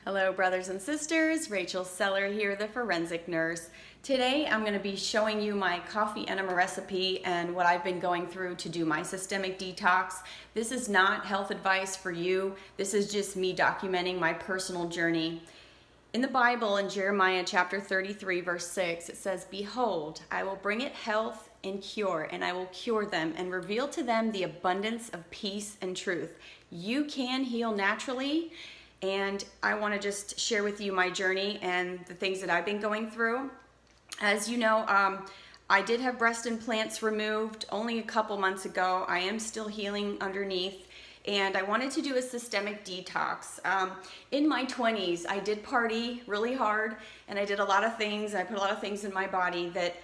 Hello brothers and sisters, Rachel Seller here, the forensic nurse. Today I'm going to be showing you my coffee enema recipe and what I've been going through to do my systemic detox. This is not health advice for you. This is just me documenting my personal journey. In the Bible, in Jeremiah chapter 33 verse 6, it says, "Behold, I will bring it health and cure, and I will cure them and reveal to them the abundance of peace and truth." You can heal naturally. And I want to just share with you my journey and the things that I've been going through. As you know, I did have breast implants removed only a couple months ago. I am still healing underneath, and I wanted to do a systemic detox. In my 20s, I did party really hard, and I did a lot of things. I put a lot of things in my body that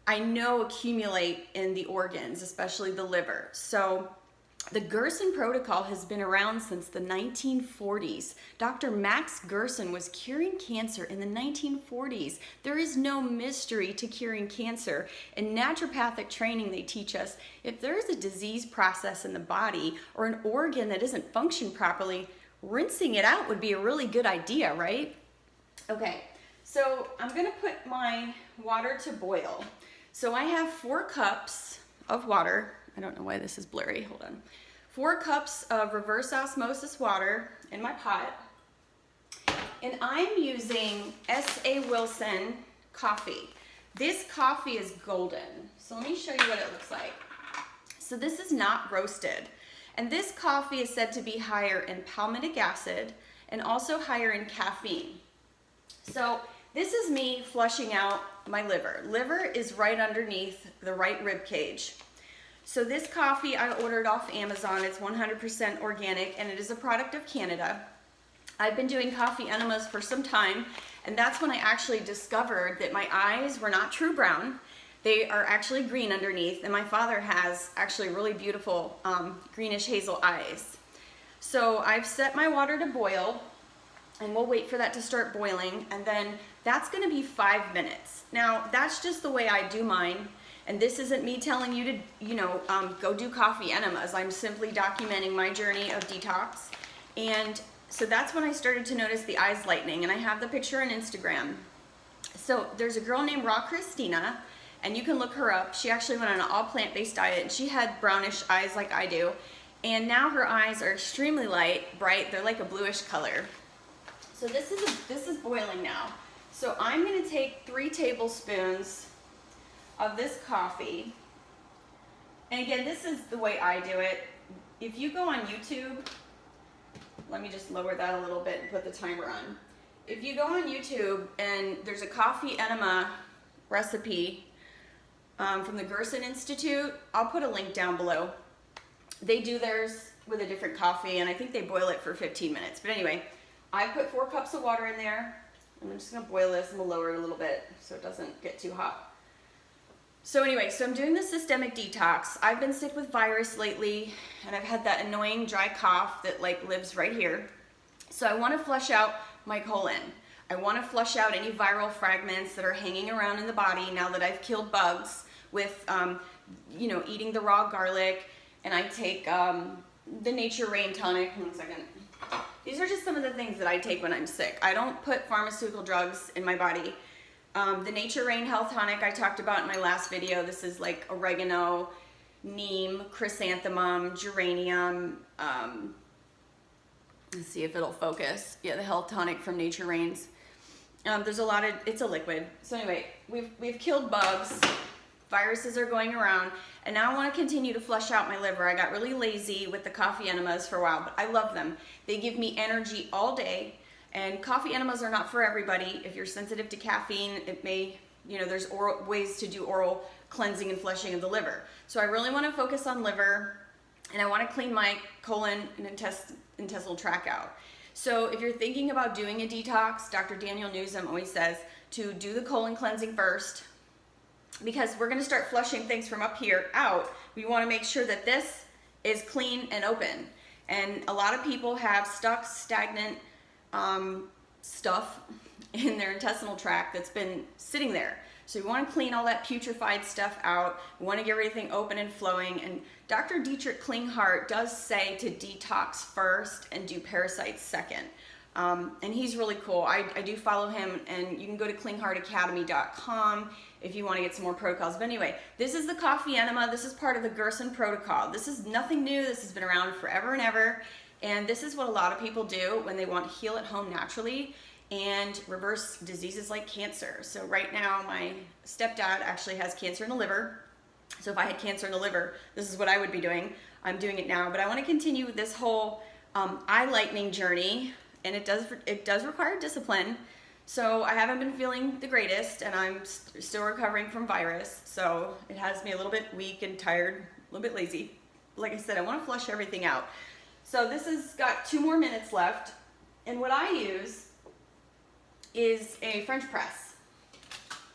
I know accumulate in the organs, especially the liver. So the Gerson protocol has been around since the 1940s. Dr. Max Gerson was curing cancer in the 1940s. There is no mystery to curing cancer. In naturopathic training, they teach us if there is a disease process in the body or an organ that isn't functioning properly, rinsing it out would be a really good idea, right? Okay, so I'm gonna put my water to boil. So I have 4 cups of water. I don't know why this is blurry, hold on. 4 cups of reverse osmosis water in my pot. And I'm using S.A. Wilson coffee. This coffee is golden. So let me show you what it looks like. So this is not roasted. And this coffee is said to be higher in palmitic acid and also higher in caffeine. So this is me flushing out my liver. Liver is right underneath the right rib cage. So this coffee I ordered off Amazon. It's 100% organic and it is a product of Canada. I've been doing coffee enemas for some time, and that's when I actually discovered that my eyes were not true brown. They are actually green underneath, and my father has actually really beautiful greenish hazel eyes. So I've set my water to boil, and we'll wait for that to start boiling, and then that's gonna be 5 minutes. Now, that's just the way I do mine. And this isn't me telling you to, go do coffee enemas. I'm simply documenting my journey of detox. And so that's when I started to notice the eyes lightening. And I have the picture on Instagram. So there's a girl named Raw Christina, and you can look her up. She actually went on an all plant-based diet, and she had brownish eyes like I do. And now her eyes are extremely light, bright. They're like a bluish color. So this is boiling now. So I'm gonna take 3 tablespoons of this coffee. And again, this is the way I do it. If you go on YouTube, let me just lower that a little bit and put the timer on. If you go on YouTube and there's a coffee enema recipe from the Gerson Institute, I'll put a link down below. They do theirs with a different coffee, and I think they boil it for 15 minutes. But anyway, I put 4 cups of water in there. I'm just gonna boil this and we'll lower it a little bit so it doesn't get too hot. So anyway, so I'm doing the systemic detox. I've been sick with virus lately, and I've had that annoying dry cough that lives right here. So I want to flush out my colon. I want to flush out any viral fragments that are hanging around in the body now that I've killed bugs with, eating the raw garlic. And I take the Nature Rain tonic. One second. These are just some of the things that I take when I'm sick. I don't put pharmaceutical drugs in my body. The Nature Rain Health Tonic I talked about in my last video. This is like oregano, neem, chrysanthemum, geranium. Let's see if it'll focus. Yeah, the Health Tonic from Nature Rains. There's a lot of, it's a liquid. So anyway, we've killed bugs. Viruses are going around. And now I want to continue to flush out my liver. I got really lazy with the coffee enemas for a while, but I love them. They give me energy all day. And coffee enemas are not for everybody. If you're sensitive to caffeine, it may, there's ways to do oral cleansing and flushing of the liver. So I really want to focus on liver, and I want to clean my colon and intestinal tract out. So if you're thinking about doing a detox, Dr. Daniel Newsom always says to do the colon cleansing first, because we're going to start flushing things from up here out. We want to make sure that this is clean and open. And a lot of people have stuck, stagnant stuff in their intestinal tract that's been sitting there. So we want to clean all that putrefied stuff out. We want to get everything open and flowing. And Dr. Dietrich Klinghardt does say to detox first and do parasites second. And he's really cool. I do follow him, and you can go to cleanheartacademy.com if you want to get some more protocols. But anyway, this is the coffee enema. This is part of the Gerson protocol. This is nothing new. This has been around forever and ever. And this is what a lot of people do when they want to heal at home naturally and reverse diseases like cancer. So right now, my stepdad actually has cancer in the liver. So if I had cancer in the liver, this is what I would be doing. I'm doing it now, but I want to continue with this whole eye lightening journey, and it does require discipline. So I haven't been feeling the greatest, and I'm still recovering from virus. So it has me a little bit weak and tired, a little bit lazy. Like I said, I want to flush everything out. So this has got 2 more minutes left, and what I use is a French press.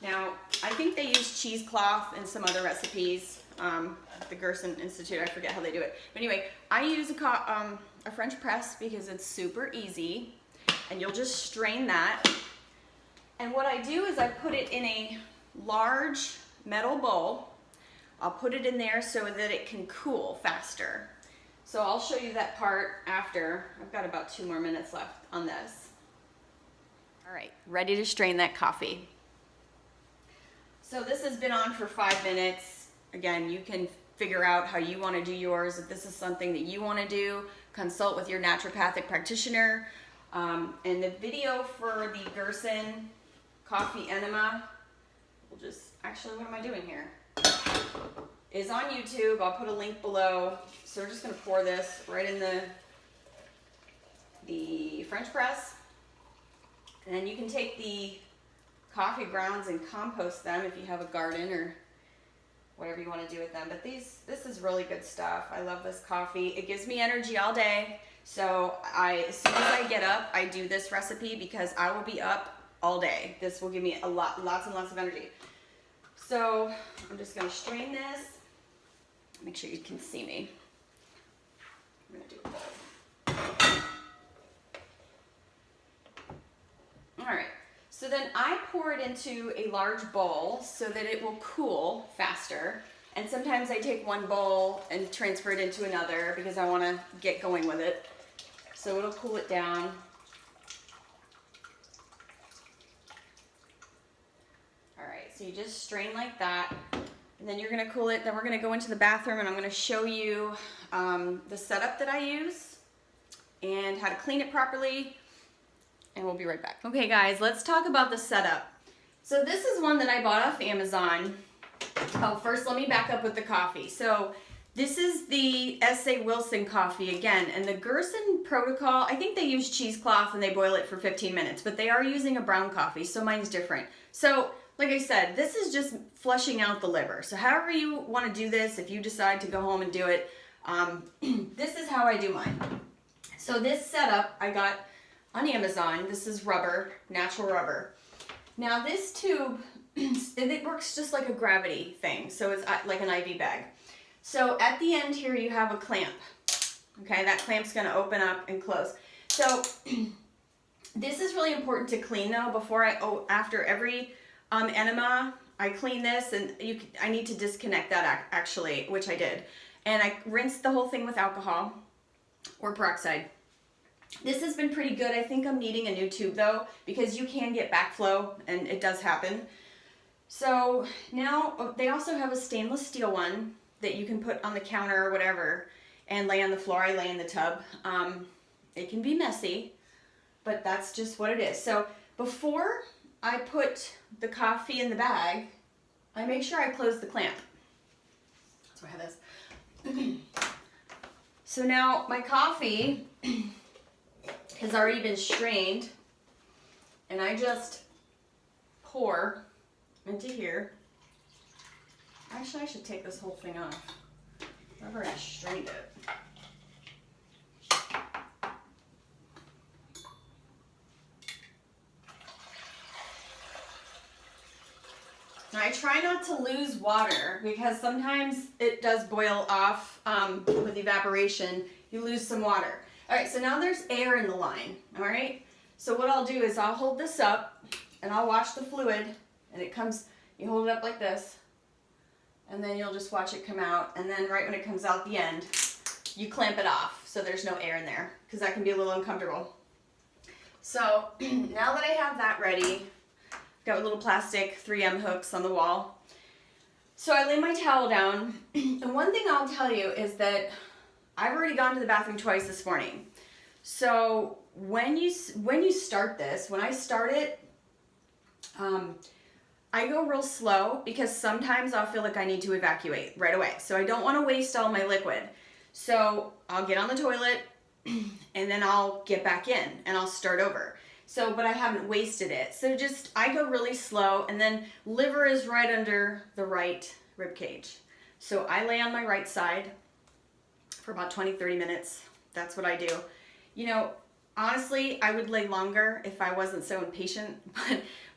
Now, I think they use cheesecloth in some other recipes. The Gerson Institute, I forget how they do it. But anyway, I use a French press because it's super easy, and you'll just strain that. And what I do is I put it in a large metal bowl. I'll put it in there so that it can cool faster. So I'll show you that part after. I've got about 2 more minutes left on this. All right, ready to strain that coffee. So this has been on for 5 minutes. Again, you can figure out how you want to do yours. If this is something that you want to do, consult with your naturopathic practitioner. And the video for the Gerson coffee enema, actually, what am I doing here? Is on YouTube. I'll put a link below. So we're just going to pour this right in the French press. And then you can take the coffee grounds and compost them if you have a garden or whatever you want to do with them. But this is really good stuff. I love this coffee. It gives me energy all day. So as soon as I get up, I do this recipe because I will be up all day. This will give me lots and lots of energy. So I'm just going to strain this. Make sure you can see me. I'm going to do it both. All right. So then I pour it into a large bowl so that it will cool faster. And sometimes I take one bowl and transfer it into another because I want to get going with it. So it'll cool it down. All right, so you just strain like that. And then you're going to cool it. Then we're going to go into the bathroom, and I'm going to show you the setup that I use and how to clean it properly. And we'll be right back. Okay guys, let's talk about the setup. So this is one that I bought off Amazon. Oh, first let me back up with the coffee. So this is the S.A. Wilson coffee again, and the Gerson protocol, I think they use cheesecloth and they boil it for 15 minutes, but they are using a brown coffee, so mine's different. So like I said, this is just flushing out the liver. So however you want to do this, if you decide to go home and do it, this is how I do mine. So this setup I got on Amazon. This is rubber, natural rubber. Now this tube, it works just like a gravity thing. So it's like an IV bag. So at the end here you have a clamp. Okay, that clamp's gonna open up and close. So this is really important to clean though. After every enema, I clean this, and I need to disconnect that actually, which I did. And I rinsed the whole thing with alcohol or peroxide. This has been pretty good. I think I'm needing a new tube though, because you can get backflow, and it does happen. So now they also have a stainless steel one that you can put on the counter or whatever and lay on the floor. I lay in the tub. It can be messy, but that's just what it is. So before I put the coffee in the bag, I make sure I close the clamp. So I have this. So now my coffee has already been strained, and I just pour into here. Actually, I should take this whole thing off. I've already strained it. Now, I try not to lose water because sometimes it does boil off with evaporation. You lose some water. All right, so now there's air in the line, all right? So what I'll do is I'll hold this up and I'll wash the fluid, and it comes, you hold it up like this, and then you'll just watch it come out, and then right when it comes out the end, you clamp it off so there's no air in there, because that can be a little uncomfortable. So now that I have that ready, got little plastic 3M hooks on the wall. So I lay my towel down, and one thing I'll tell you is that I've already gone to the bathroom twice this morning. So when you start this, when I start it, I go real slow because sometimes I'll feel like I need to evacuate right away. So I don't want to waste all my liquid. So I'll get on the toilet and then I'll get back in and I'll start over. So, but I haven't wasted it. So I go really slow, and then liver is right under the right rib cage. So I lay on my right side for about 20-30 minutes. That's what I do. You know, honestly, I would lay longer if I wasn't so impatient,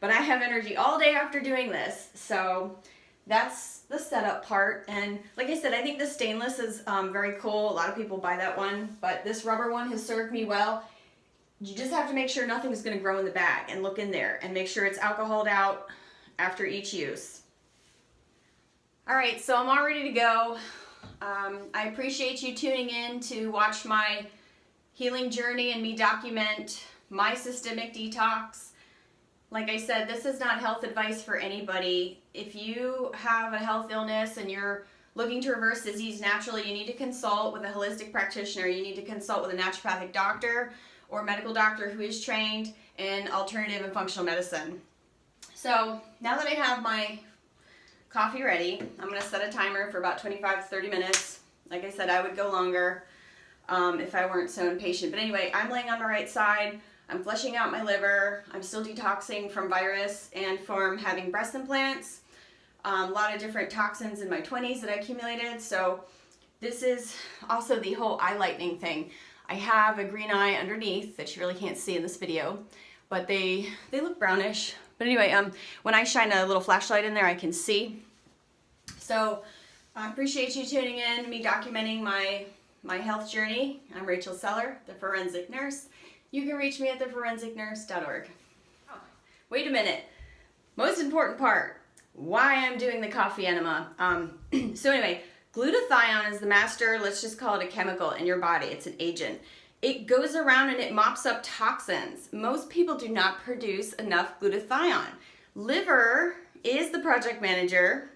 but I have energy all day after doing this. So that's the setup part. And like I said, I think the stainless is very cool. A lot of people buy that one, but this rubber one has served me well. You just have to make sure nothing is going to grow in the bag, and look in there and make sure it's alcoholed out after each use. All right, so I'm all ready to go. I appreciate you tuning in to watch my healing journey and me document my systemic detox. Like I said, this is not health advice for anybody. If you have a health illness and you're looking to reverse disease naturally, you need to consult with a holistic practitioner. You need to consult with a naturopathic doctor or medical doctor who is trained in alternative and functional medicine. So now that I have my coffee ready, I'm going to set a timer for about 25-30 minutes. Like I said, I would go longer if I weren't so impatient. But anyway, I'm laying on my right side. I'm flushing out my liver. I'm still detoxing from virus and from having breast implants. A lot of different toxins in my 20s that I accumulated. So this is also the whole eye lightening thing. I have a green eye underneath that you really can't see in this video, but they look brownish. But anyway, when I shine a little flashlight in there, I can see. So I appreciate you tuning in, me documenting my health journey. I'm Rachel Seller, the Forensic Nurse. You can reach me at theforensicnurse.org. Oh, wait a minute. Most important part, why I'm doing the coffee enema. So anyway, glutathione is the master, let's just call it a chemical in your body. It's an agent. It goes around and it mops up toxins. Most people do not produce enough glutathione. Liver is the project manager,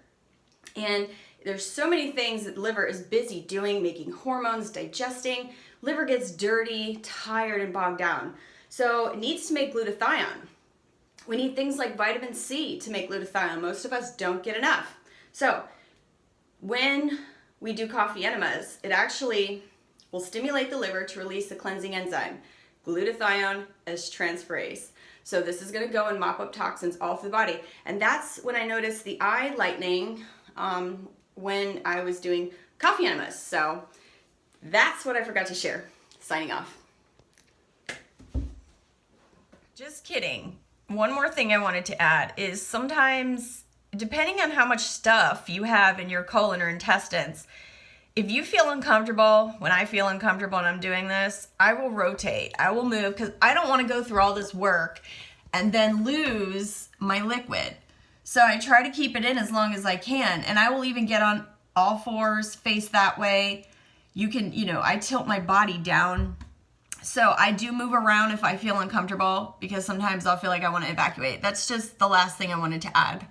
and there's so many things that liver is busy doing, making hormones, digesting. Liver gets dirty, tired, and bogged down. So it needs to make glutathione. We need things like vitamin C to make glutathione. Most of us don't get enough. So when we do coffee enemas, it actually will stimulate the liver to release the cleansing enzyme, glutathione as transferase. So this is going to go and mop up toxins all through the body. And that's when I noticed the eye lightening when I was doing coffee enemas. So that's what I forgot to share. Signing off. Just kidding. One more thing I wanted to add is sometimes, depending on how much stuff you have in your colon or intestines, if you feel uncomfortable, when I feel uncomfortable and I'm doing this, I will rotate. I will move because I don't want to go through all this work and then lose my liquid. So I try to keep it in as long as I can. And I will even get on all fours, face that way. You can, I tilt my body down. So I do move around if I feel uncomfortable because sometimes I'll feel like I want to evacuate. That's just the last thing I wanted to add.